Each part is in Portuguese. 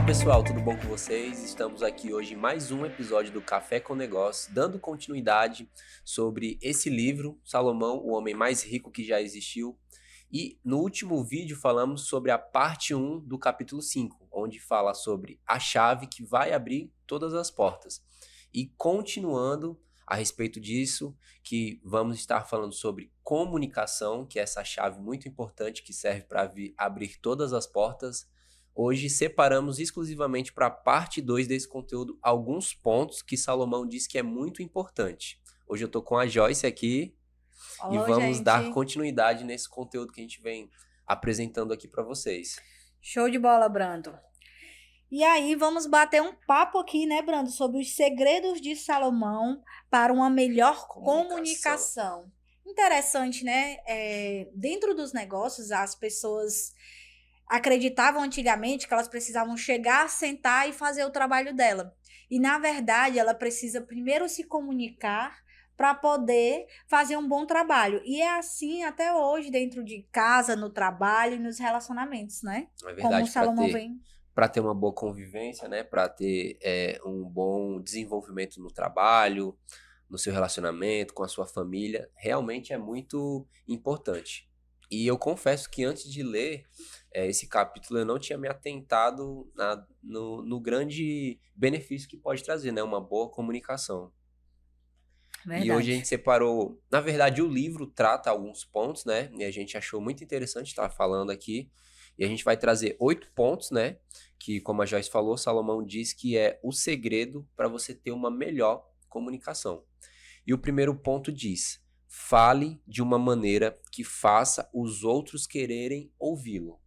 pessoal, tudo bom com vocês? Estamos aqui hoje em mais um episódio do Café com Negócio, dando continuidade sobre esse livro, Salomão, o homem mais rico que já existiu. E no último vídeo falamos sobre a parte 1 do capítulo 5, onde fala sobre a chave que vai abrir todas as portas. E continuando a respeito disso, que vamos estar falando sobre comunicação, que é essa chave muito importante que serve para abrir todas as portas. Hoje separamos exclusivamente para a parte 2 desse conteúdo alguns pontos que Salomão diz que é muito importante. Hoje eu estou com a Joyce aqui e Alô, vamos dar gente. continuidade nesse conteúdo que a gente vem apresentando aqui para vocês. Show de bola, Brando. E aí, vamos bater um papo aqui, né, Brando, sobre os segredos de Salomão para uma melhor comunicação. Interessante, né? Dentro dos negócios, as pessoas acreditavam antigamente que elas precisavam chegar, sentar e fazer o trabalho dela. E, na verdade, ela precisa primeiro se comunicar para poder fazer um bom trabalho. E é assim até hoje, dentro de casa, no trabalho e nos relacionamentos, né? É Como o verdade, Salomão vem. para ter uma boa convivência, né? Para ter um bom desenvolvimento no trabalho, no seu relacionamento, com a sua família, realmente é muito importante. E eu confesso que antes de ler esse capítulo eu não tinha me atentado no grande benefício que pode trazer, né? Uma boa comunicação. E hoje a gente Verdade. separou, na verdade o livro trata alguns pontos, né? E a gente achou muito interessante estar falando aqui. E a gente vai trazer 8 pontos, né? Que, como a Joyce falou, Salomão diz que é o segredo para você ter uma melhor comunicação. E o primeiro ponto diz: fale de uma maneira que faça os outros quererem ouvi-lo.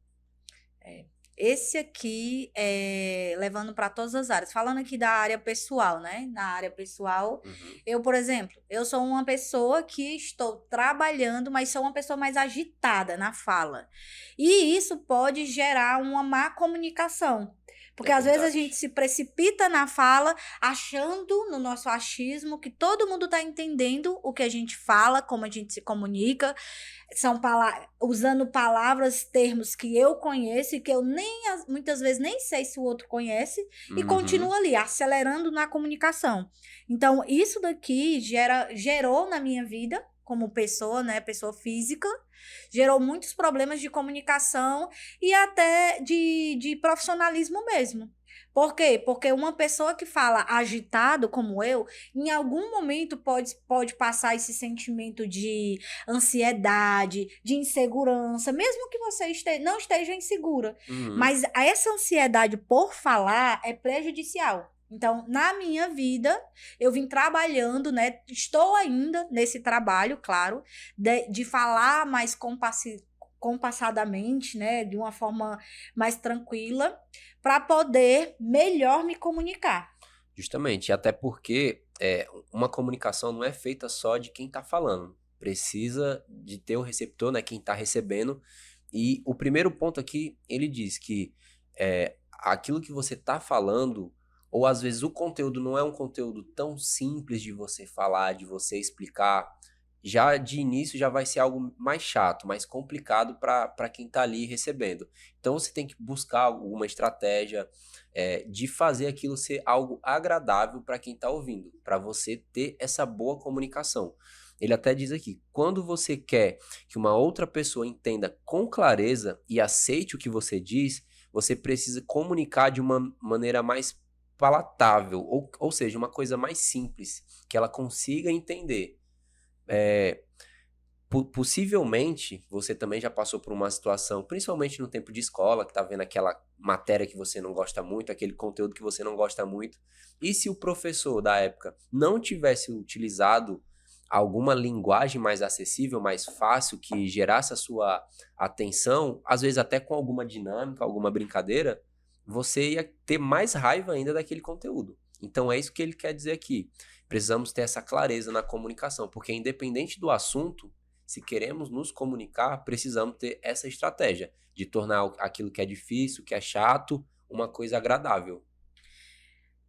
Esse aqui é levando para todas as áreas. Falando aqui da área pessoal, né? Na área pessoal, Uhum. eu, por exemplo, eu sou uma pessoa que estou trabalhando, mas sou uma pessoa mais agitada na fala. E isso pode gerar uma má comunicação. É Porque às vezes a gente verdade. se precipita na fala, achando no nosso achismo que todo mundo está entendendo o que a gente fala, como a gente se comunica, usando palavras, termos que eu conheço e que eu muitas vezes nem sei se o outro conhece, e Uhum. continua ali, acelerando na comunicação. Então, isso daqui gerou na minha vida, como pessoa, né, pessoa física, gerou muitos problemas de comunicação e até de profissionalismo mesmo. Por quê? Porque uma pessoa que fala agitado, como eu, em algum momento pode passar esse sentimento de ansiedade, de insegurança, mesmo que você não esteja insegura. Uhum. Mas essa ansiedade por falar é prejudicial. Então, na minha vida, eu vim trabalhando, né? Estou ainda nesse trabalho, claro, de falar mais compassadamente, né? De uma forma mais tranquila, para poder melhor me comunicar. Justamente, até porque uma comunicação não é feita só de quem está falando. Precisa de ter o receptor, né, quem está recebendo. E o primeiro ponto aqui, ele diz que aquilo que você está falando, ou às vezes o conteúdo não é um conteúdo tão simples de você falar, de você explicar, já de início já vai ser algo mais chato, mais complicado para quem está ali recebendo. Então você tem que buscar alguma estratégia de fazer aquilo ser algo agradável para quem está ouvindo, para você ter essa boa comunicação. Ele até diz aqui: quando você quer que uma outra pessoa entenda com clareza e aceite o que você diz, você precisa comunicar de uma maneira mais palatável, ou seja, uma coisa mais simples, que ela consiga entender. É, Possivelmente você também já passou por uma situação, principalmente no tempo de escola, que tá vendo aquela matéria que você não gosta muito, aquele conteúdo que você não gosta muito. E se o professor da época não tivesse utilizado alguma linguagem mais acessível, mais fácil, que gerasse a sua atenção, às vezes até com alguma dinâmica, alguma brincadeira, você ia ter mais raiva ainda daquele conteúdo. Então é isso que ele quer dizer aqui. Precisamos ter essa clareza na comunicação, porque independente do assunto, se queremos nos comunicar, precisamos ter essa estratégia de tornar aquilo que é difícil, que é chato, uma coisa agradável.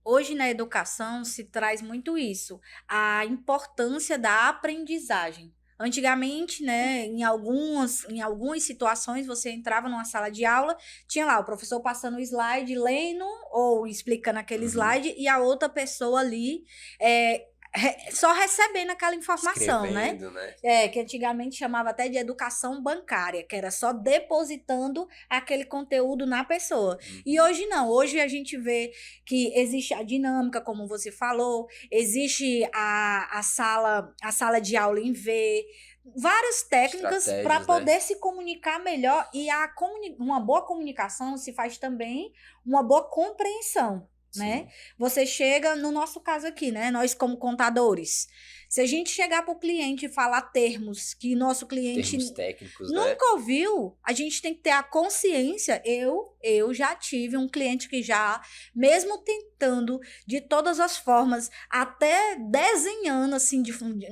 Hoje na educação se traz muito isso, a importância da aprendizagem. Antigamente, né, em algumas situações, você entrava numa sala de aula, tinha lá o professor passando o slide, lendo ou explicando aquele slide, e a outra pessoa ali só recebendo aquela informação, né? Escrevendo, né? Que antigamente chamava até de educação bancária, que era só depositando aquele conteúdo na pessoa. E hoje não, hoje a gente vê que existe a dinâmica, como você falou, existe a sala de aula em V, várias técnicas para poder, né, se comunicar melhor, e uma boa comunicação se faz também uma boa compreensão. Né? Você chega, no nosso caso aqui, né? Nós como contadores, se a gente chegar para o cliente e falar termos que nosso cliente termos técnicos, nunca ouviu, a gente tem que ter a consciência. Eu já tive um cliente que já, mesmo tentando de todas as formas, até desenhando assim,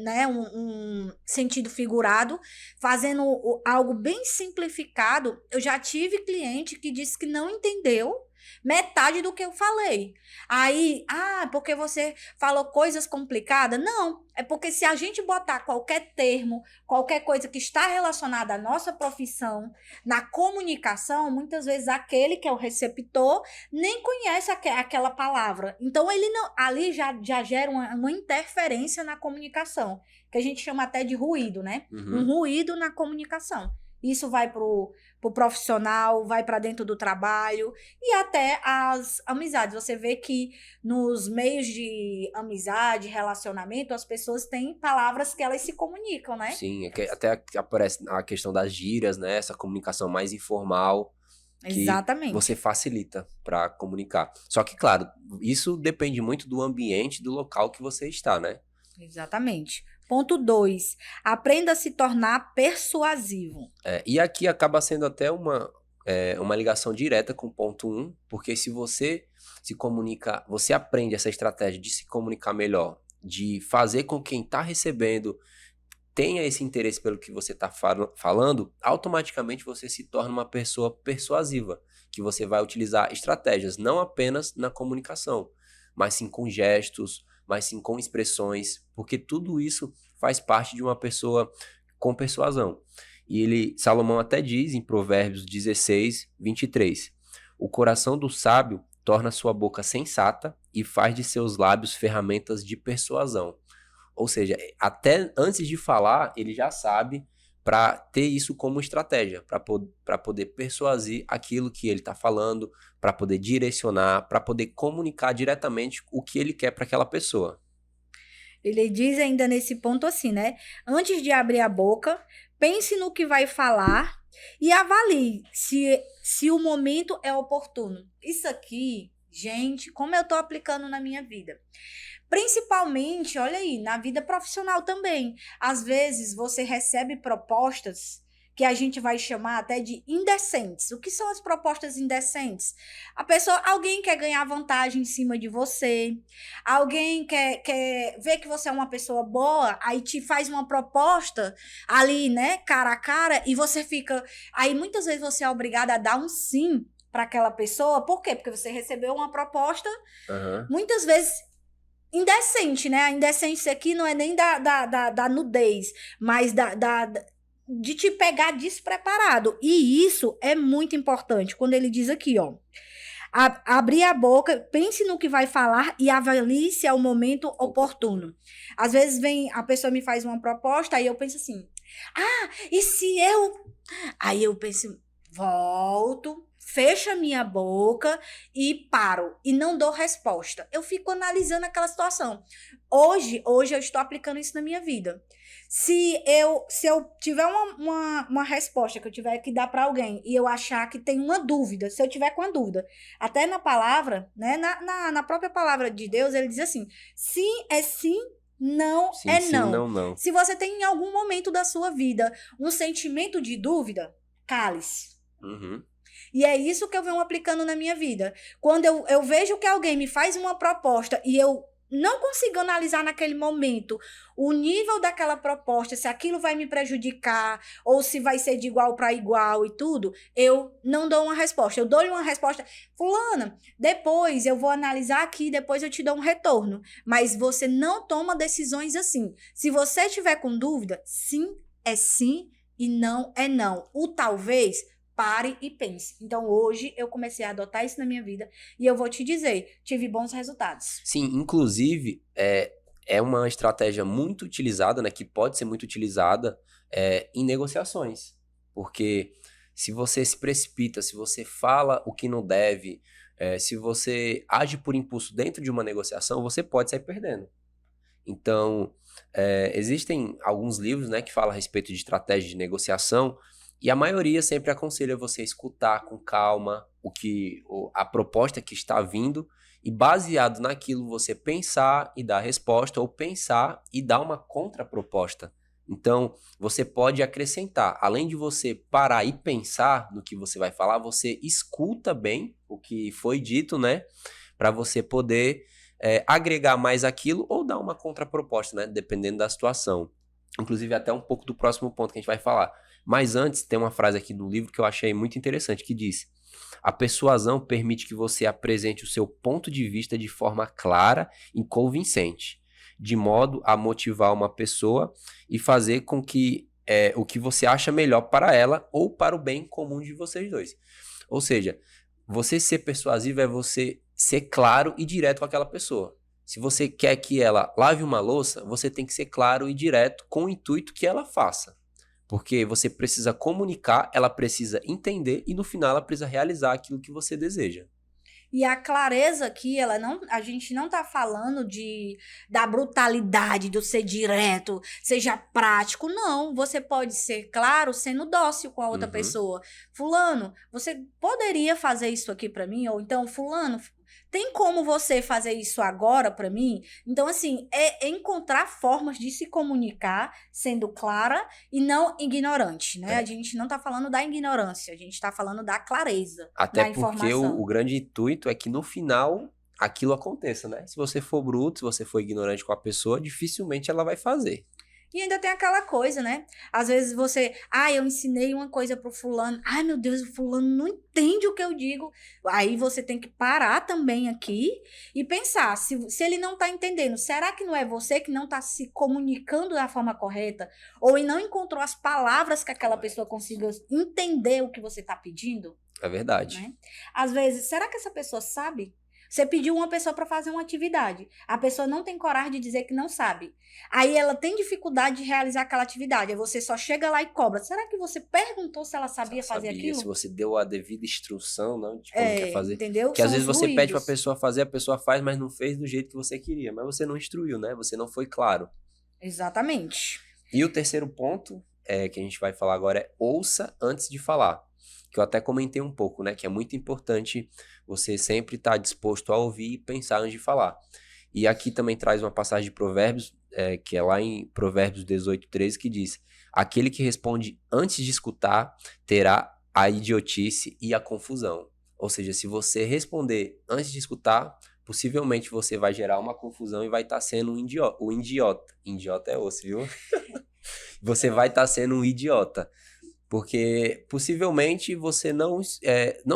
né, um sentido figurado, fazendo algo bem simplificado, eu já tive cliente que disse que não entendeu metade do que eu falei. Aí, porque você falou coisas complicadas? Não, é porque se a gente botar qualquer termo, qualquer coisa que está relacionada à nossa profissão, na comunicação, muitas vezes aquele que é o receptor nem conhece aquela palavra. Então, ele não, ali já gera uma interferência na comunicação, que a gente chama até de ruído, né? Um ruído na comunicação. Isso vai pro profissional, vai para dentro do trabalho e até as amizades. Você vê que nos meios de amizade, relacionamento, as pessoas têm palavras que elas se comunicam, né? Sim, até aparece a questão das gírias, né? Essa comunicação mais informal. Exatamente. Você facilita para comunicar. Só que, claro, isso depende muito do ambiente, do local que você está, né? Exatamente. Ponto 2, aprenda a se tornar persuasivo. E aqui acaba sendo até uma ligação direta com o ponto 1, porque se você se comunica, você aprende essa estratégia de se comunicar melhor, de fazer com quem está recebendo tenha esse interesse pelo que você está falando, automaticamente você se torna uma pessoa persuasiva, que você vai utilizar estratégias, não apenas na comunicação, mas sim com gestos, mas sim com expressões, porque tudo isso faz parte de uma pessoa com persuasão. E Salomão até diz em Provérbios 16, 23, o coração do sábio torna sua boca sensata e faz de seus lábios ferramentas de persuasão. Ou seja, até antes de falar, ele já sabe para ter isso como estratégia, para poder persuadir aquilo que ele está falando, para poder direcionar, para poder comunicar diretamente o que ele quer para aquela pessoa. Ele diz ainda nesse ponto assim, né? Antes de abrir a boca, pense no que vai falar e avalie se o momento é oportuno. Isso aqui, gente, como eu estou aplicando na minha vida. Principalmente, olha aí, na vida profissional também. Às vezes você recebe propostas que a gente vai chamar até de indecentes. O que são as propostas indecentes? Alguém quer ganhar vantagem em cima de você, alguém quer ver que você é uma pessoa boa, aí te faz uma proposta ali, né, cara a cara, e você fica... Aí muitas vezes você é obrigada a dar um sim para aquela pessoa. Por quê? Porque você recebeu uma proposta, muitas vezes indecente, né? A indecência aqui não é nem da nudez, mas de te pegar despreparado. E isso é muito importante. Quando ele diz aqui, ó, abrir a boca, pense no que vai falar e avalie se é o momento oportuno. Às vezes a pessoa me faz uma proposta, aí eu penso assim, e se eu... Aí eu penso, volto, fecho a minha boca e paro, e não dou resposta. Eu fico analisando aquela situação. Hoje eu estou aplicando isso na minha vida. Se eu tiver uma resposta que eu tiver que dar para alguém e eu achar que tem uma dúvida, se eu tiver com uma dúvida, até na palavra, né, na própria palavra de Deus, ele diz assim, sim é sim, não sim, é sim, não. Não. Se você tem em algum momento da sua vida um sentimento de dúvida, cale-se. E é isso que eu venho aplicando na minha vida. Quando eu vejo que alguém me faz uma proposta e eu não consigo analisar naquele momento o nível daquela proposta, se aquilo vai me prejudicar ou se vai ser de igual para igual e tudo, eu não dou uma resposta. Eu dou uma resposta, fulana, depois eu vou analisar aqui, depois eu te dou um retorno. Mas você não toma decisões assim. Se você tiver com dúvida, sim é sim e não é não. O talvez, pare e pense. Então, hoje, eu comecei a adotar isso na minha vida e eu vou te dizer, tive bons resultados. Sim, inclusive, é uma estratégia muito utilizada, né, que pode ser muito utilizada em negociações. Porque se você se precipita, se você fala o que não deve, se você age por impulso dentro de uma negociação, você pode sair perdendo. Então, existem alguns livros, né, que falam a respeito de estratégia de negociação, e a maioria sempre aconselha você escutar com calma a proposta que está vindo, e baseado naquilo você pensar e dar a resposta, ou pensar e dar uma contraproposta. Então, você pode acrescentar, além de você parar e pensar no que você vai falar, você escuta bem o que foi dito, né, para você poder agregar mais aquilo ou dar uma contraproposta, né? Dependendo da situação. Inclusive, até um pouco do próximo ponto que a gente vai falar. Mas antes, tem uma frase aqui no livro que eu achei muito interessante, que diz: a persuasão permite que você apresente o seu ponto de vista de forma clara e convincente, de modo a motivar uma pessoa e fazer com que o que você acha melhor para ela ou para o bem comum de vocês dois. Ou seja, você ser persuasivo é você ser claro e direto com aquela pessoa. Se você quer que ela lave uma louça, você tem que ser claro e direto com o intuito que ela faça. Porque você precisa comunicar, ela precisa entender e no final ela precisa realizar aquilo que você deseja. E a clareza aqui, a gente não tá falando da brutalidade, do ser direto, seja prático, não. Você pode ser claro sendo dócil com a outra pessoa. Fulano, você poderia fazer isso aqui pra mim? Ou então, fulano, tem como você fazer isso agora pra mim? Então, assim, é encontrar formas de se comunicar sendo clara e não ignorante, né? A gente não tá falando da ignorância, a gente tá falando da clareza Até na porque informação. o grande intuito é que no final aquilo aconteça, né? Se você for bruto, se você for ignorante com a pessoa, dificilmente ela vai fazer. E ainda tem aquela coisa, né? Às vezes eu ensinei uma coisa pro fulano. Ai, meu Deus, o fulano não entende o que eu digo. Aí você tem que parar também aqui e pensar, se ele não tá entendendo, será que não é você que não tá se comunicando da forma correta? Ou não encontrou as palavras que aquela pessoa consiga entender o que você tá pedindo? É verdade. Né? Às vezes, será que essa pessoa sabe? Você pediu uma pessoa para fazer uma atividade. A pessoa não tem coragem de dizer que não sabe. Aí ela tem dificuldade de realizar aquela atividade. Aí você só chega lá e cobra. Será que você perguntou se ela sabia fazer aquilo? Se você deu a devida instrução, não, de como quer fazer. Entendeu? Porque às vezes você pede pra pessoa fazer, a pessoa faz, mas não fez do jeito que você queria. Mas você não instruiu, né? Você não foi claro. Exatamente. E o terceiro ponto que a gente vai falar agora é ouça antes de falar. Que eu até comentei um pouco, né? Que é muito importante você sempre estar disposto a ouvir e pensar antes de falar. E aqui também traz uma passagem de Provérbios, que é lá em Provérbios 18:13, que diz: aquele que responde antes de escutar terá a idiotice e a confusão. Ou seja, se você responder antes de escutar, possivelmente você vai gerar uma confusão e vai estar sendo um idiota. Idiota é osso, viu? Você vai estar sendo um idiota. Porque possivelmente você não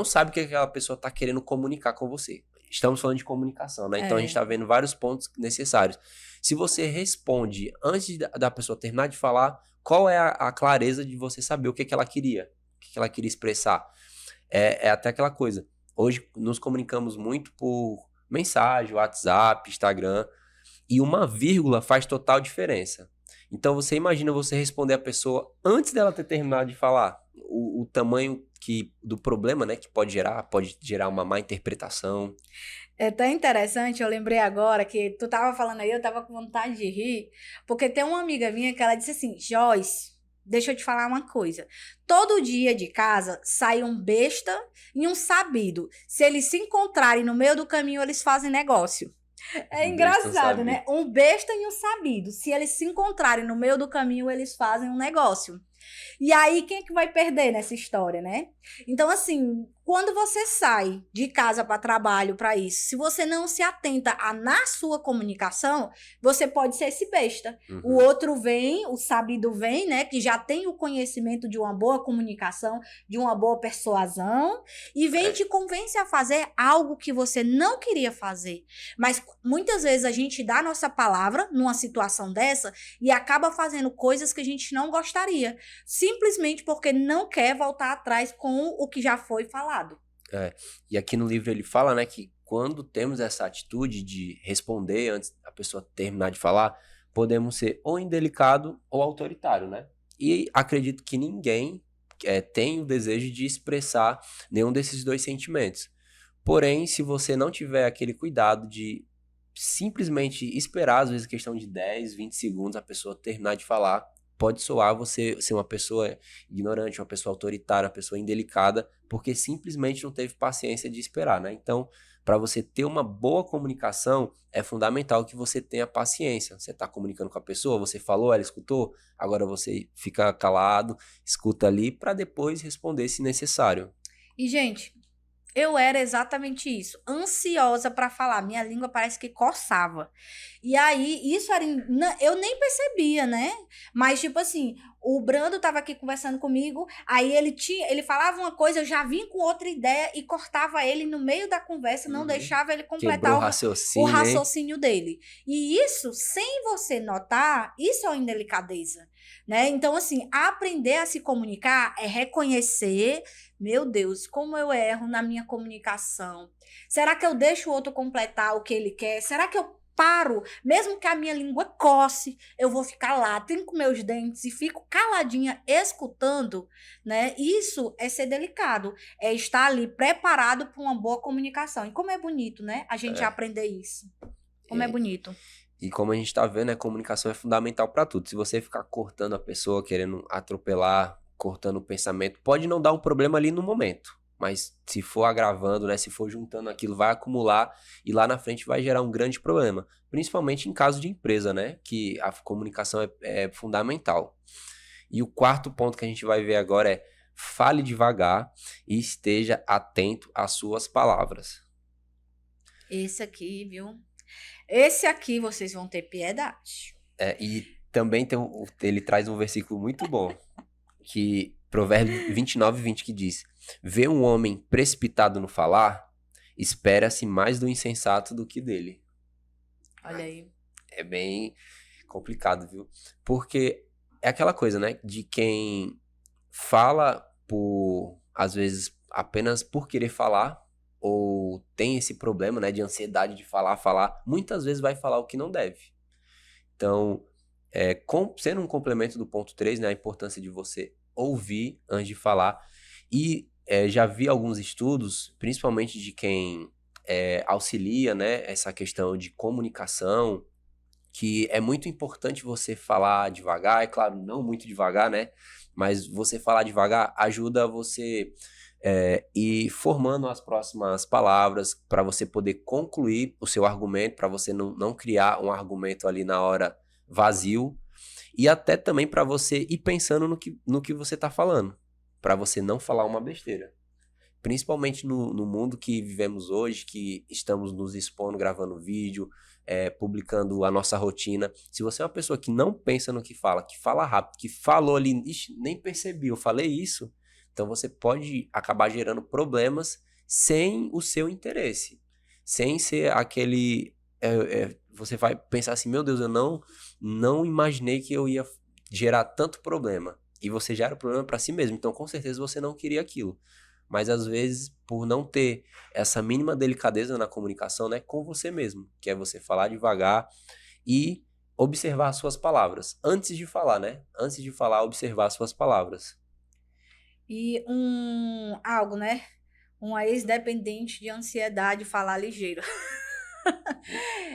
sabe o que aquela pessoa está querendo comunicar com você. Estamos falando de comunicação, né? Então a gente está vendo vários pontos necessários. Se você responde antes da pessoa terminar de falar, qual é a clareza de você saber o que ela queria? O que ela queria expressar? É até aquela coisa. Hoje nos comunicamos muito por mensagem, WhatsApp, Instagram. E uma vírgula faz total diferença. Então você imagina você responder a pessoa antes dela ter terminado de falar. O tamanho do problema, né, que pode gerar uma má interpretação. É tão interessante, eu lembrei agora que tu tava falando aí, eu tava com vontade de rir, porque tem uma amiga minha que ela disse assim: Joyce, deixa eu te falar uma coisa. Todo dia de casa sai um besta e um sabido. Se eles se encontrarem no meio do caminho, eles fazem negócio. É engraçado, né? Um besta e um sabido. Se eles se encontrarem no meio do caminho, eles fazem um negócio. E aí, quem é que vai perder nessa história, né? Então, assim, quando você sai de casa para trabalho para isso, se você não se atenta na sua comunicação, você pode ser esse besta. O outro vem, o sabido vem, né? Que já tem o conhecimento de uma boa comunicação, de uma boa persuasão, e vem e te convence a fazer algo que você não queria fazer. Mas muitas vezes a gente dá a nossa palavra numa situação dessa e acaba fazendo coisas que a gente não gostaria, simplesmente porque não quer voltar atrás com o que já foi falado. E aqui no livro ele fala, né, que quando temos essa atitude de responder antes da pessoa terminar de falar, podemos ser ou indelicado ou autoritário, né? E acredito que ninguém tem o desejo de expressar nenhum desses dois sentimentos. Porém, se você não tiver aquele cuidado de simplesmente esperar, às vezes questão de 10, 20 segundos, a pessoa terminar de falar, pode soar você ser uma pessoa ignorante, uma pessoa autoritária, uma pessoa indelicada, porque simplesmente não teve paciência de esperar, né? Então, para você ter uma boa comunicação, é fundamental que você tenha paciência. Você está comunicando com a pessoa, você falou, ela escutou, agora você fica calado, escuta ali, para depois responder se necessário. E, gente, eu era exatamente isso, ansiosa para falar, minha língua parece que coçava. E aí, isso era, eu nem percebia, né? Mas, tipo assim, o Brando tava aqui conversando comigo, aí ele falava uma coisa, eu já vim com outra ideia e cortava ele no meio da conversa, não deixava ele completar Quebrou o raciocínio dele. E isso, sem você notar, isso é uma indelicadeza, né? Então, assim, aprender a se comunicar é reconhecer, meu Deus, como eu erro na minha comunicação. Será que eu deixo o outro completar o que ele quer? Será que eu paro, mesmo que a minha língua coce, eu vou ficar lá, trinco meus dentes e fico caladinha escutando, né? Isso é ser delicado, é estar ali preparado para uma boa comunicação. E como é bonito, né? A gente aprender isso. Como é bonito. E como a gente tá vendo, a comunicação é fundamental para tudo. Se você ficar cortando a pessoa, querendo atropelar, cortando o pensamento, pode não dar um problema ali no momento. Mas se for agravando, né, se for juntando aquilo, vai acumular e lá na frente vai gerar um grande problema. Principalmente em caso de empresa, né, que a comunicação é fundamental. E o quarto ponto que a gente vai ver agora é fale devagar e esteja atento às suas palavras. Esse aqui, viu? Esse aqui vocês vão ter piedade. E também ele traz um versículo muito bom, que Provérbios 29:20, que diz: vê um homem precipitado no falar, espera-se mais do insensato do que dele. Olha aí. É bem complicado, viu? Porque é aquela coisa, né? De quem fala às vezes, apenas por querer falar, ou tem esse problema, né? De ansiedade de falar, muitas vezes vai falar o que não deve. Então, sendo um complemento do ponto 3, né? A importância de você ouvir antes de falar. E já vi alguns estudos, principalmente de quem auxilia, né, essa questão de comunicação, que é muito importante você falar devagar, é claro, não muito devagar, né, mas você falar devagar ajuda você ir formando as próximas palavras para você poder concluir o seu argumento, para você não criar um argumento ali na hora vazio, e até também para você ir pensando no que você está falando, para você não falar uma besteira. Principalmente no mundo que vivemos hoje, que estamos nos expondo, gravando vídeo, publicando a nossa rotina. Se você é uma pessoa que não pensa no que fala rápido, que falou ali, nem percebi, eu falei isso, então você pode acabar gerando problemas sem o seu interesse. Sem ser aquele... você vai pensar assim, meu Deus, eu não imaginei que eu ia gerar tanto problema. E você gera o problema para si mesmo, então com certeza você não queria aquilo. Mas às vezes, por não ter essa mínima delicadeza na comunicação, né, com você mesmo, que é você falar devagar e observar as suas palavras. Antes de falar, né? Antes de falar, observar as suas palavras. E algo, né? Uma ex-dependente de ansiedade falar ligeiro.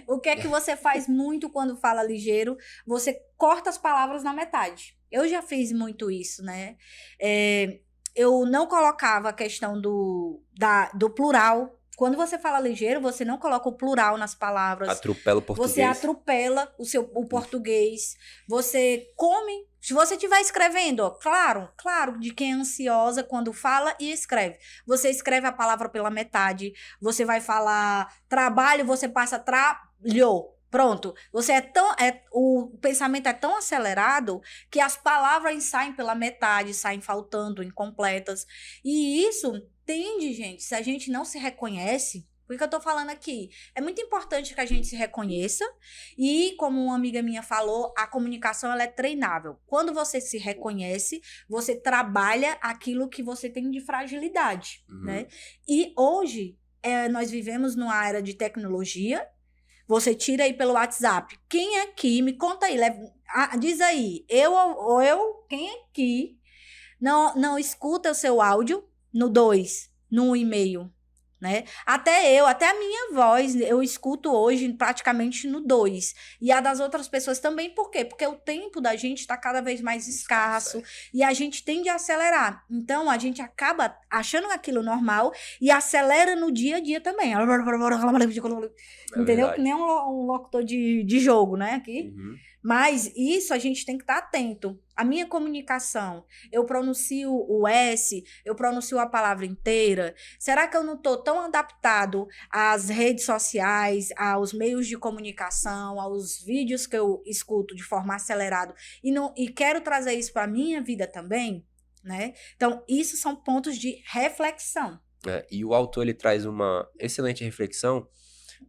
O que é que você faz muito quando fala ligeiro? Você corta as palavras na metade. Eu já fiz muito isso, né? Eu não colocava a questão do plural. Quando você fala ligeiro, você não coloca o plural nas palavras. Atropela o português. Você atropela o português. Você come Se você estiver escrevendo, ó, claro, de quem é ansiosa quando fala e escreve. Você escreve a palavra pela metade, você vai falar trabalho, você passa trabalhou. Pronto, o pensamento é tão acelerado que as palavras saem pela metade, saem faltando, incompletas. E isso tende, gente, se a gente não se reconhece, por que eu tô falando aqui? É muito importante que a gente se reconheça e, como uma amiga minha falou, a comunicação ela é treinável. Quando você se reconhece, você trabalha aquilo que você tem de fragilidade, né? E hoje, nós vivemos numa era de tecnologia. Você tira aí pelo WhatsApp. Quem aqui, me conta aí, diz aí, quem aqui não escuta o seu áudio no 2, no e-mail, né? Até a minha voz, eu escuto hoje praticamente no 2. E a das outras pessoas também, por quê? Porque o tempo da gente está cada vez mais escasso e a gente tende a acelerar. Então, a gente acaba achando aquilo normal e acelera no dia a dia também. Entendeu? Que nem um locutor de jogo, né? Aqui. Mas isso a gente tem que estar atento. A minha comunicação, eu pronuncio o S, eu pronuncio a palavra inteira. Será que eu não estou tão adaptado às redes sociais, aos meios de comunicação, aos vídeos que eu escuto de forma acelerada e quero trazer isso para a minha vida também, né? Então, isso são pontos de reflexão. E o autor ele traz uma excelente reflexão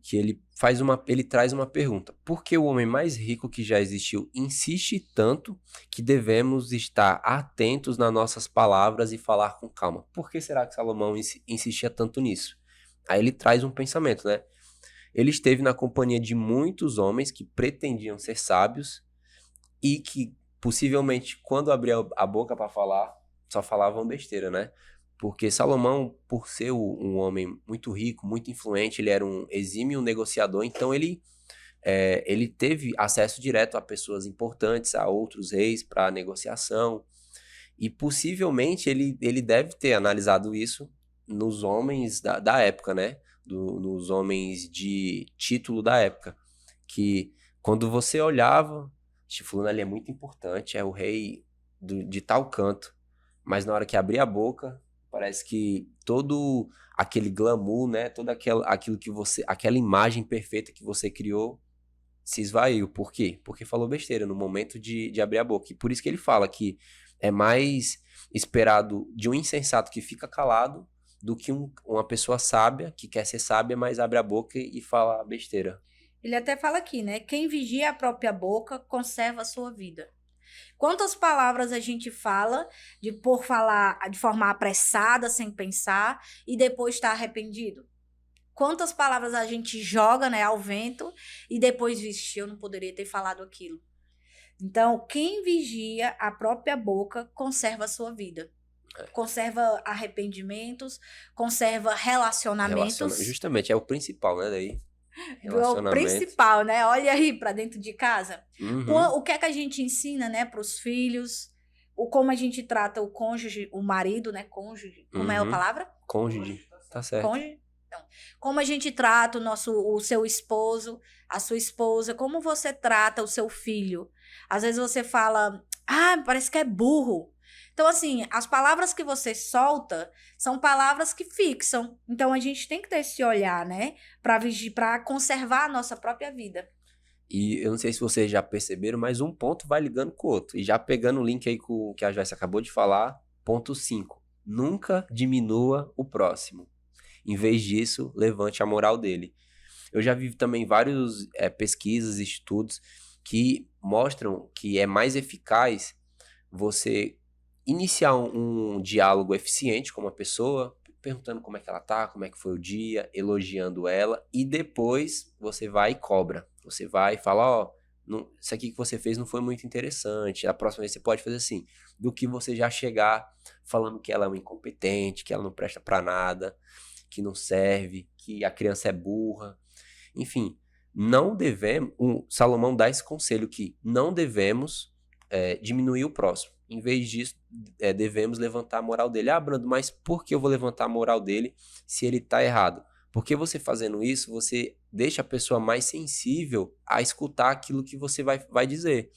que ele traz uma pergunta. Por que o homem mais rico que já existiu insiste tanto que devemos estar atentos nas nossas palavras e falar com calma? Por que será que Salomão insistia tanto nisso? Aí ele traz um pensamento, né? Ele esteve na companhia de muitos homens que pretendiam ser sábios e que possivelmente quando abriam a boca para falar, só falavam besteira, né? Porque Salomão, por ser um homem muito rico, muito influente, ele era um exímio negociador, então ele teve acesso direto a pessoas importantes, a outros reis para negociação, e possivelmente ele deve ter analisado isso nos homens da época, né? Nos homens de título da época, que quando você olhava, este fulano ali é muito importante, é o rei de tal canto, mas na hora que abria a boca, parece que todo aquele glamour, né? Todo aquilo que aquela imagem perfeita que você criou se esvaiu. Por quê? Porque falou besteira no momento de abrir a boca. E por isso que ele fala que é mais esperado de um insensato que fica calado do que uma pessoa sábia, que quer ser sábia, mas abre a boca e fala besteira. Ele até fala aqui, né? Quem vigia a própria boca conserva a sua vida. Quantas palavras a gente fala por falar de forma apressada, sem pensar, e depois está arrependido? Quantas palavras a gente joga, né, ao vento e depois, vixe, eu não poderia ter falado aquilo. Então, quem vigia a própria boca conserva a sua vida. Conserva arrependimentos, conserva relacionamentos. Justamente, é o principal, né, daí. O principal, né? Olha aí para dentro de casa. O que é que a gente ensina, né, para os filhos? Como a gente trata o cônjuge, o marido, né? Cônjuge. Como é a palavra? Cônjuge. Tá certo. Cônjuge? Então, como a gente trata o seu esposo, a sua esposa, como você trata o seu filho. Às vezes você fala, parece que é burro. Então, assim, as palavras que você solta são palavras que fixam. Então, a gente tem que ter esse olhar, né? Para conservar a nossa própria vida. E eu não sei se vocês já perceberam, mas um ponto vai ligando com o outro. E já pegando o link aí com o que a Joyce acabou de falar, ponto 5. Nunca diminua o próximo. Em vez disso, levante a moral dele. Eu já vi também várias pesquisas e estudos que mostram que é mais eficaz você iniciar um diálogo eficiente com uma pessoa, perguntando como é que ela tá, como é que foi o dia, elogiando ela, e depois você vai e cobra. Você vai e fala, isso aqui que você fez não foi muito interessante, a próxima vez você pode fazer assim, do que você já chegar falando que ela é uma incompetente, que ela não presta pra nada, que não serve, que a criança é burra. Enfim, não devemos, Salomão dá esse conselho que não devemos diminuir o próximo. Em vez disso, devemos levantar a moral dele. Brando, mas por que eu vou levantar a moral dele se ele está errado? Porque você fazendo isso, você deixa a pessoa mais sensível a escutar aquilo que você vai dizer.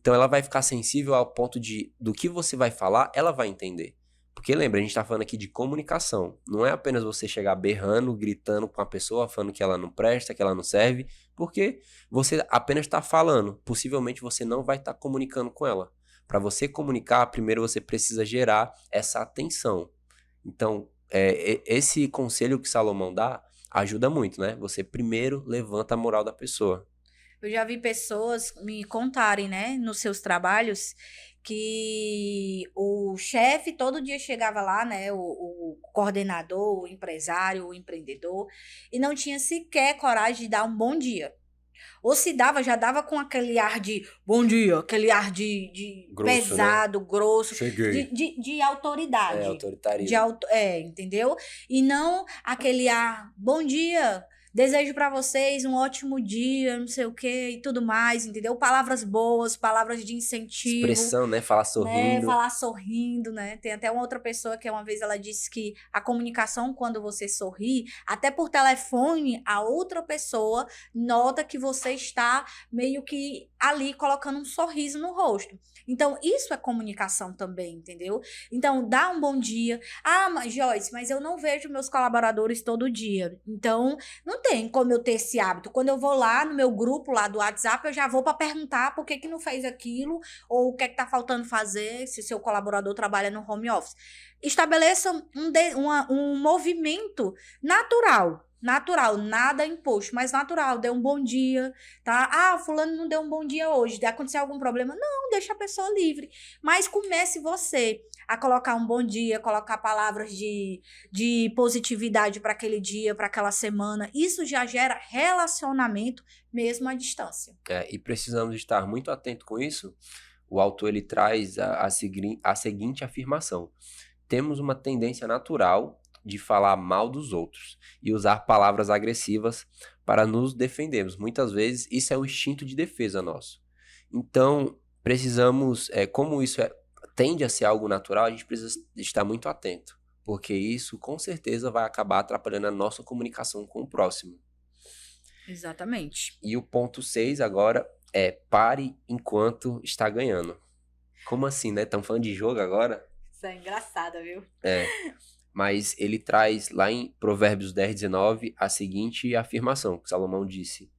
Então ela vai ficar sensível ao ponto do que você vai falar, ela vai entender. Porque lembra, a gente tá falando aqui de comunicação. Não é apenas você chegar berrando, gritando com a pessoa, falando que ela não presta, que ela não serve, porque você apenas está falando. Possivelmente você não vai estar comunicando com ela. Para você comunicar, primeiro você precisa gerar essa atenção. Então, esse conselho que Salomão dá ajuda muito, né? Você primeiro levanta a moral da pessoa. Eu já vi pessoas me contarem, né, nos seus trabalhos, que o chefe todo dia chegava lá, né, o coordenador, o empresário, o empreendedor, e não tinha sequer coragem de dar um bom dia. Ou se dava, já dava com aquele ar de bom dia, aquele ar de Grosso, pesado, né? grosso, Cheguei. de autoridade. Autoritarismo. Entendeu? E não aquele ar, bom dia, desejo para vocês um ótimo dia, não sei o quê e tudo mais, entendeu? Palavras boas, palavras de incentivo. Expressão, né? Falar sorrindo. Né? Falar sorrindo, né? Tem até uma outra pessoa que uma vez ela disse que a comunicação, quando você sorri, até por telefone, a outra pessoa nota que você está meio que ali colocando um sorriso no rosto. Então, isso é comunicação também, entendeu? Então, dá um bom dia. Ah, mas Joyce, mas eu não vejo meus colaboradores todo dia. Então, não tem como eu ter esse hábito. Quando eu vou lá no meu grupo lá do WhatsApp, eu já vou para perguntar por que não fez aquilo ou o que é que tá faltando fazer, se seu colaborador trabalha no home office. Estabeleça um movimento natural, nada imposto, mas natural. Dê um bom dia, tá? Ah, fulano não deu um bom dia hoje. Aconteceu algum problema? Não, deixa a pessoa livre. Mas comece você a colocar um bom dia, colocar palavras de positividade para aquele dia, para aquela semana. Isso já gera relacionamento mesmo à distância. E precisamos estar muito atento com isso. O autor ele traz a seguinte afirmação: temos uma tendência natural de falar mal dos outros e usar palavras agressivas para nos defendermos. Muitas vezes isso é um instinto de defesa nosso. Então, precisamos, como isso tende a ser algo natural, a gente precisa estar muito atento, porque isso com certeza vai acabar atrapalhando a nossa comunicação com o próximo. Exatamente. E o ponto 6 agora é pare enquanto está ganhando. Como assim, né? Estamos falando de jogo agora? Isso é engraçado, viu? Mas ele traz lá em Provérbios 10:19 a seguinte afirmação que Salomão disse: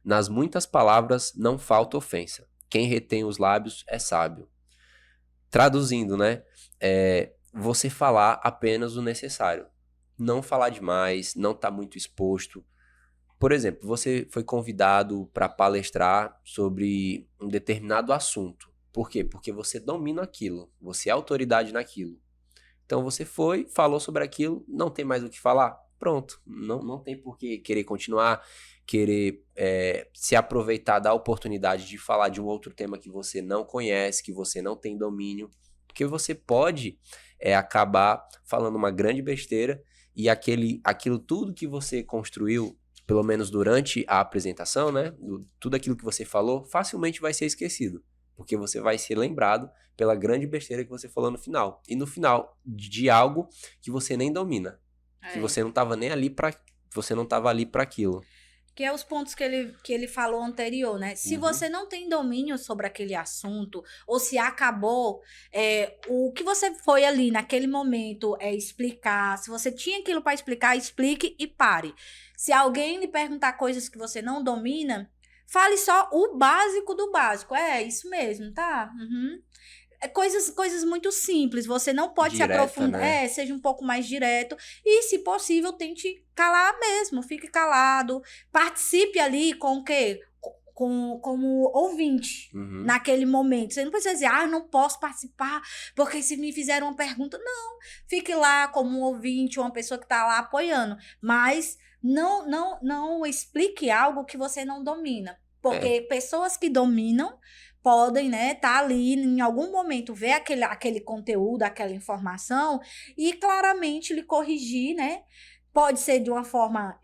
nas muitas palavras não falta ofensa. Quem retém os lábios é sábio. Traduzindo, né? Você falar apenas o necessário. Não falar demais, não estar muito exposto. Por exemplo, você foi convidado para palestrar sobre um determinado assunto. Por quê? Porque você domina aquilo, você é autoridade naquilo. Então você foi, falou sobre aquilo, não tem mais o que falar, pronto. Não tem por que querer continuar, querer se aproveitar da oportunidade de falar de um outro tema que você não conhece, que você não tem domínio. Porque você pode acabar falando uma grande besteira e aquilo tudo que você construiu, pelo menos durante a apresentação, né? Tudo aquilo que você falou, facilmente vai ser esquecido. Porque você vai ser lembrado pela grande besteira que você falou no final. E no final de algo que você nem domina. Que você não estava nem ali você não estava ali para aquilo. Que é os pontos que ele falou anterior, né? Se você não tem domínio sobre aquele assunto, ou se acabou, o que você foi ali naquele momento explicar, se você tinha aquilo para explicar, explique e pare. Se alguém lhe perguntar coisas que você não domina, fale só o básico do básico. É isso mesmo, tá? Coisas muito simples, você não pode Direta, se aprofundar, né? Seja um pouco mais direto e, se possível, tente calar mesmo, fique calado, participe ali com o quê? Como ouvinte naquele momento. Você não precisa dizer, não posso participar porque se me fizeram uma pergunta. Não, fique lá como um ouvinte, uma pessoa que está lá apoiando, mas não explique algo que você não domina, porque pessoas que dominam podem, né, tá ali em algum momento ver aquele conteúdo, aquela informação e claramente lhe corrigir, né? Pode ser de uma forma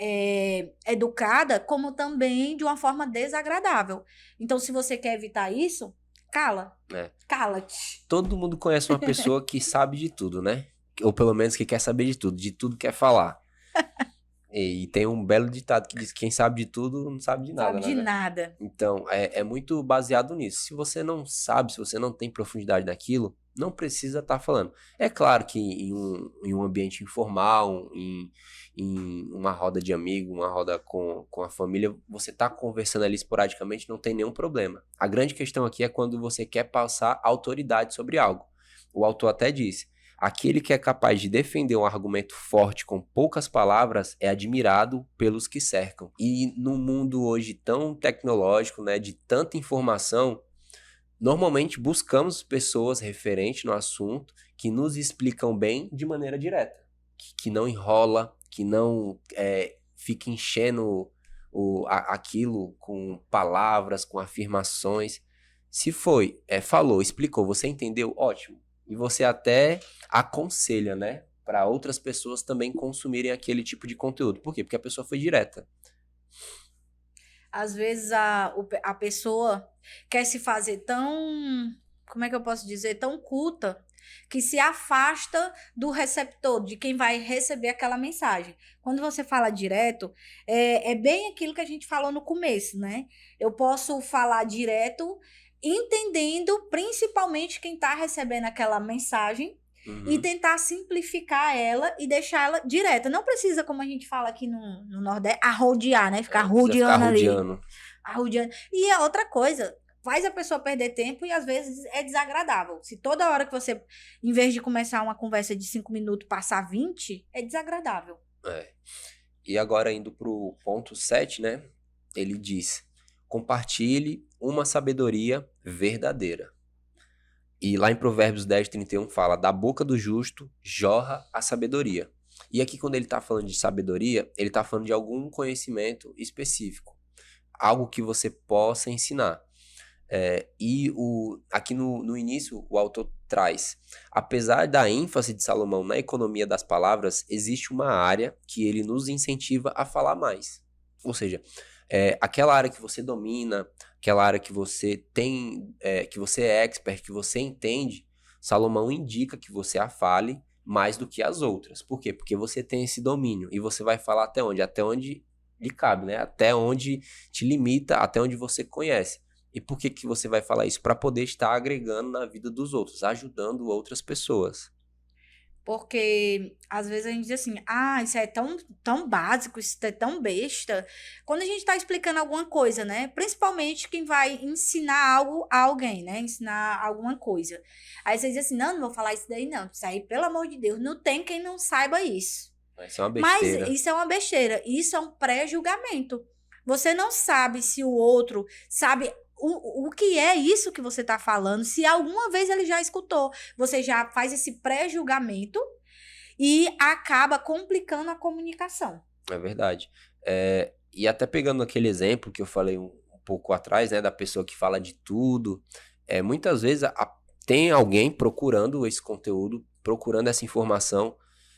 educada, como também de uma forma desagradável. Então, se você quer evitar isso, cala-te. Todo mundo conhece uma pessoa que sabe de tudo, né? Ou pelo menos que quer saber de tudo quer falar. E tem um belo ditado que diz que quem sabe de tudo não sabe de nada, Sabe de né? nada. Então, é muito baseado nisso. Se você não sabe, se você não tem profundidade naquilo, não precisa estar falando. É claro que em um ambiente informal, em uma roda de amigo, uma roda com a família, você está conversando ali esporadicamente, não tem nenhum problema. A grande questão aqui é quando você quer passar autoridade sobre algo. O autor até disse: aquele que é capaz de defender um argumento forte com poucas palavras é admirado pelos que cercam. E no mundo hoje tão tecnológico, né, de tanta informação, normalmente buscamos pessoas referentes no assunto que nos explicam bem de maneira direta, que não enrola, que não fica enchendo aquilo com palavras, com afirmações. Se foi, falou, explicou, você entendeu, ótimo. E você até aconselha, né, para outras pessoas também consumirem aquele tipo de conteúdo. Por quê? Porque a pessoa foi direta. Às vezes a pessoa quer se fazer tão, como é que eu posso dizer, tão culta, que se afasta do receptor, de quem vai receber aquela mensagem. Quando você fala direto, é bem aquilo que a gente falou no começo, né? Eu posso falar direto, entendendo principalmente quem está recebendo aquela mensagem, e Uhum. tentar simplificar ela e deixar ela direta. Não precisa, como a gente fala aqui no Nordeste, arrodear, né? Ficar Não precisa ficar rodeando ali. rodeando. Arrodeando. E a outra coisa, faz a pessoa perder tempo e às vezes é desagradável. Se toda hora que você, em vez de começar uma conversa de 5 minutos, passar 20, é desagradável. É. E agora indo pro ponto 7, né? Ele diz: compartilhe uma sabedoria verdadeira. E lá em Provérbios 10:31 fala: da boca do justo jorra a sabedoria. E aqui, quando ele está falando de sabedoria, ele está falando de algum conhecimento específico, algo que você possa ensinar. Aqui no início, o autor traz: apesar da ênfase de Salomão na economia das palavras, existe uma área que ele nos incentiva a falar mais. Ou seja, aquela área que você domina, aquela área que você tem, que você é expert, que você entende, Salomão indica que você a fale mais do que as outras. Por quê? Porque você tem esse domínio e você vai falar até onde? Até onde lhe cabe, né? Até onde te limita, até onde você conhece. E por que que você vai falar isso? Para poder estar agregando na vida dos outros, ajudando outras pessoas. Porque às vezes a gente diz assim, isso é tão, tão básico, isso é tão besta. Quando a gente está explicando alguma coisa, né? Principalmente quem vai ensinar algo a alguém, né? Ensinar alguma coisa. Aí você diz assim, não vou falar isso daí, não. Isso aí, pelo amor de Deus, não tem quem não saiba isso. Isso é uma Mas besteira. isso é uma besteira, isso é um pré-julgamento. Você não sabe se o outro sabe o que é isso que você está falando, se alguma vez ele já escutou. Você já faz esse pré-julgamento e acaba complicando a comunicação. É verdade. E até pegando aquele exemplo que eu falei um pouco atrás, né, da pessoa que fala de tudo, muitas vezes tem alguém procurando esse conteúdo, procurando essa informação,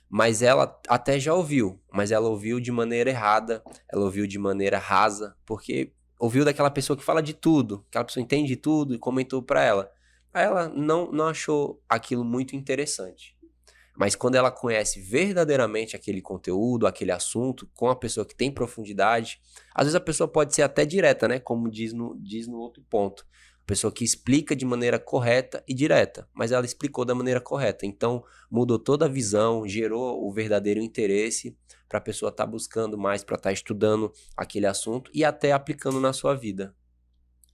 mas ela até já ouviu, mas ela ouviu de maneira errada, ela ouviu de maneira rasa, porque ouviu daquela pessoa que fala de tudo, aquela pessoa entende de tudo e comentou para ela. Aí ela não achou aquilo muito interessante. Mas quando ela conhece verdadeiramente aquele conteúdo, aquele assunto, com a pessoa que tem profundidade, às vezes a pessoa pode ser até direta, né? Como diz no outro ponto. A pessoa que explica de maneira correta e direta, mas ela explicou da maneira correta. Então, mudou toda a visão, gerou o verdadeiro interesse para a pessoa estar buscando mais, para estar estudando aquele assunto e até aplicando na sua vida.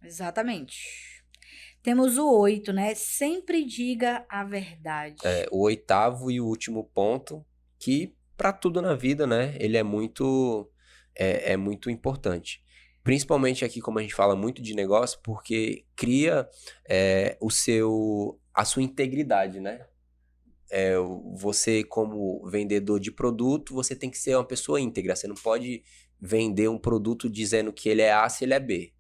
Exatamente. Temos o 8, né? Sempre diga a verdade. O oitavo e o último ponto, que para tudo na vida, né, ele é muito importante. Principalmente aqui, como a gente fala muito de negócio, porque cria a sua integridade, né? Você, como vendedor de produto, você tem que ser uma pessoa íntegra. Você não pode vender um produto dizendo que ele é A se ele é B.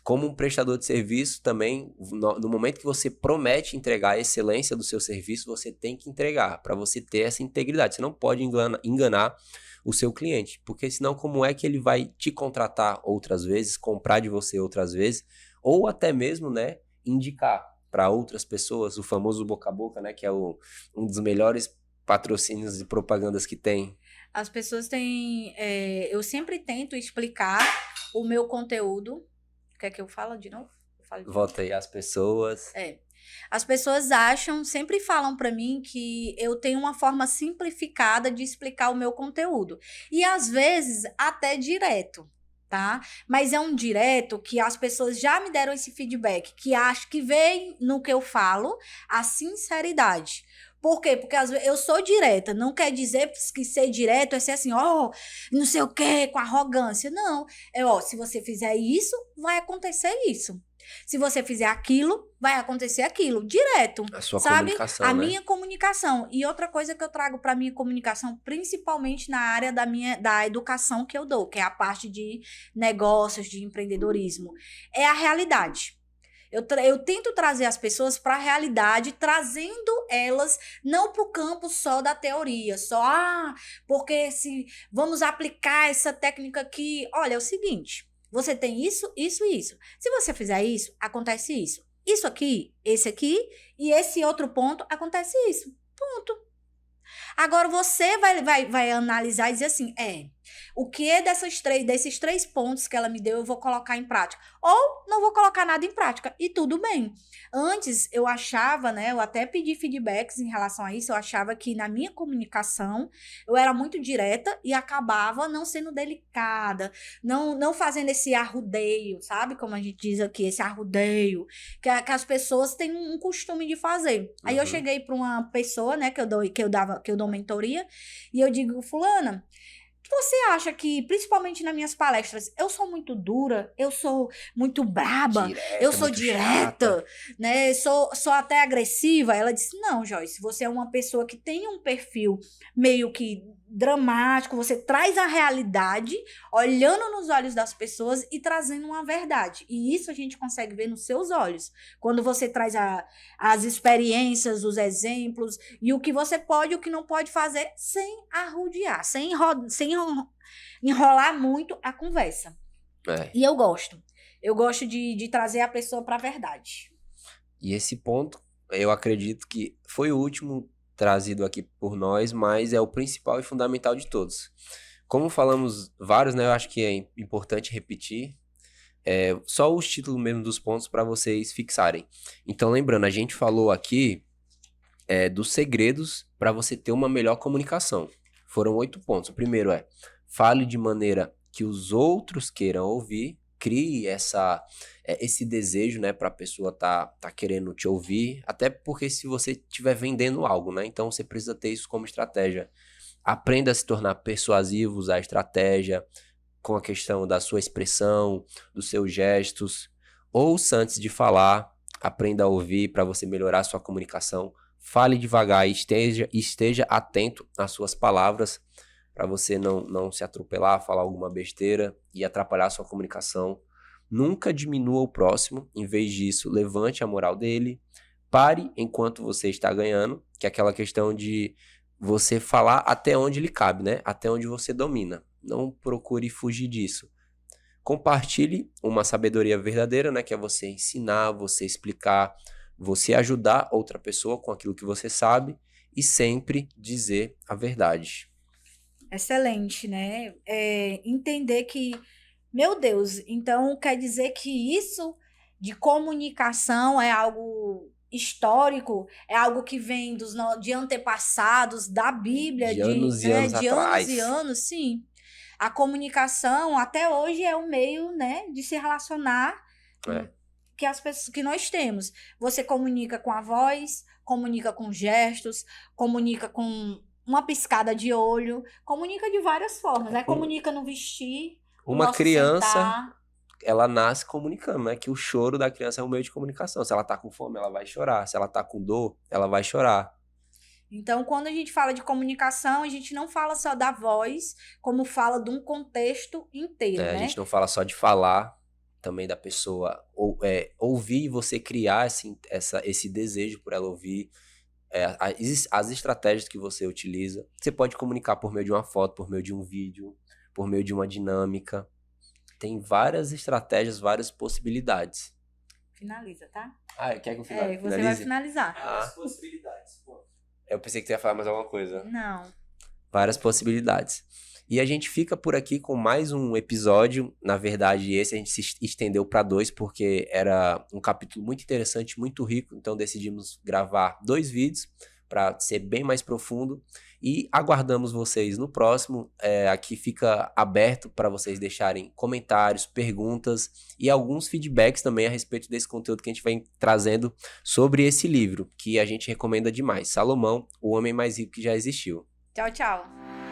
Como um prestador de serviço também, no momento que você promete entregar a excelência do seu serviço, você tem que entregar para você ter essa integridade. Você não pode enganar o seu cliente, porque senão como é que ele vai te contratar outras vezes, comprar de você outras vezes, ou até mesmo, né, indicar para outras pessoas, o famoso boca a boca, né, que é um dos melhores patrocínios e propagandas que tem. As pessoas têm. Eu sempre tento explicar o meu conteúdo. Quer que eu fale de novo? Volta aí, as pessoas. As pessoas acham, sempre falam para mim que eu tenho uma forma simplificada de explicar o meu conteúdo. E às vezes até direto, tá? Mas é um direto que as pessoas já me deram esse feedback, que acho que vem no que eu falo a sinceridade. Por quê? Porque às vezes eu sou direta, não quer dizer que ser direto é ser assim, ó, não sei o quê, com arrogância. Não, se você fizer isso, vai acontecer isso. Se você fizer aquilo, vai acontecer aquilo, direto, A sua sabe? comunicação, A né? minha comunicação. E outra coisa que eu trago para minha comunicação, principalmente na área da educação que eu dou, que é a parte de negócios, de empreendedorismo, é a realidade. Eu tento trazer as pessoas para a realidade, trazendo elas não para o campo só da teoria, porque se vamos aplicar essa técnica aqui. Olha, é o seguinte, você tem isso, isso e isso. Se você fizer isso, acontece isso. Isso aqui, esse aqui e esse outro ponto, acontece isso. Ponto. Agora você vai analisar e dizer assim, o que é desses três pontos que ela me deu, eu vou colocar em prática. Ou não vou colocar nada em prática. E tudo bem. Antes eu achava, né? Eu até pedi feedbacks em relação a isso. Eu achava que na minha comunicação eu era muito direta e acabava não sendo delicada, não fazendo esse arrudeio, sabe? Como a gente diz aqui, esse arrudeio que as pessoas têm um costume de fazer. Aí eu cheguei para uma pessoa, né, que eu dou mentoria, e eu digo, fulana, você acha que, principalmente nas minhas palestras, eu sou muito dura, eu sou muito braba, eu sou direta, né? Sou até agressiva? Ela disse, não, Joyce, você é uma pessoa que tem um perfil meio que dramático, você traz a realidade, olhando nos olhos das pessoas e trazendo uma verdade. E isso a gente consegue ver nos seus olhos. Quando você traz as experiências, os exemplos, e o que você pode e o que não pode fazer sem arrodear, sem enrolar muito a conversa. E eu gosto. Eu gosto de trazer a pessoa para a verdade. E esse ponto, eu acredito que foi o último trazido aqui por nós, mas é o principal e fundamental de todos. Como falamos vários, né? Eu acho que é importante repetir. Só os títulos mesmo dos pontos para vocês fixarem. Então, lembrando, a gente falou aqui dos segredos para você ter uma melhor comunicação. Foram 8 pontos. O primeiro fale de maneira que os outros queiram ouvir, crie esse desejo, né, para a pessoa tá querendo te ouvir, até porque se você estiver vendendo algo, né, então você precisa ter isso como estratégia. Aprenda a se tornar persuasivo, usar a estratégia com a questão da sua expressão, dos seus gestos. Ouça antes de falar, aprenda a ouvir para você melhorar a sua comunicação. Fale devagar e esteja atento às suas palavras para você não se atropelar, falar alguma besteira e atrapalhar a sua comunicação. Nunca diminua o próximo, em vez disso, levante a moral dele. Pare enquanto você está ganhando, que é aquela questão de você falar até onde lhe cabe, né? Até onde você domina. Não procure fugir disso. Compartilhe uma sabedoria verdadeira, né? Que é você ensinar, você explicar, você ajudar outra pessoa com aquilo que você sabe e sempre dizer a verdade. Excelente, né? Entender que, meu Deus, então quer dizer que isso de comunicação é algo histórico, é algo que vem de antepassados, da Bíblia, de anos e anos de atrás. anos e anos, sim. A comunicação até hoje é um meio, né, de se relacionar que as pessoas que nós temos. Você comunica com a voz, comunica com gestos, comunica com uma piscada de olho, comunica de várias formas, né? Comunica no vestir, uma criança, sentar. Ela nasce comunicando, né? Que o choro da criança é um meio de comunicação. Se ela tá com fome, ela vai chorar. Se ela tá com dor, ela vai chorar. Então, quando a gente fala de comunicação, a gente não fala só da voz, como fala de um contexto inteiro, né? A gente não fala só de falar, também da pessoa ouvir e você criar esse desejo por ela ouvir. As estratégias que você utiliza. Você pode comunicar por meio de uma foto, por meio de um vídeo, por meio de uma dinâmica. Tem várias estratégias, várias possibilidades. Finaliza, tá? Quer que eu finalize? Você vai finalizar. As possibilidades. Eu pensei que você ia falar mais alguma coisa. Não. Várias possibilidades. E a gente fica por aqui com mais um episódio. Na verdade, esse a gente se estendeu para 2, porque era um capítulo muito interessante, muito rico. Então decidimos gravar 2 vídeos para ser bem mais profundo. E aguardamos vocês no próximo. Aqui fica aberto para vocês deixarem comentários, perguntas e alguns feedbacks também a respeito desse conteúdo que a gente vem trazendo sobre esse livro, que a gente recomenda demais. Salomão, o homem mais rico que já existiu. Tchau, tchau.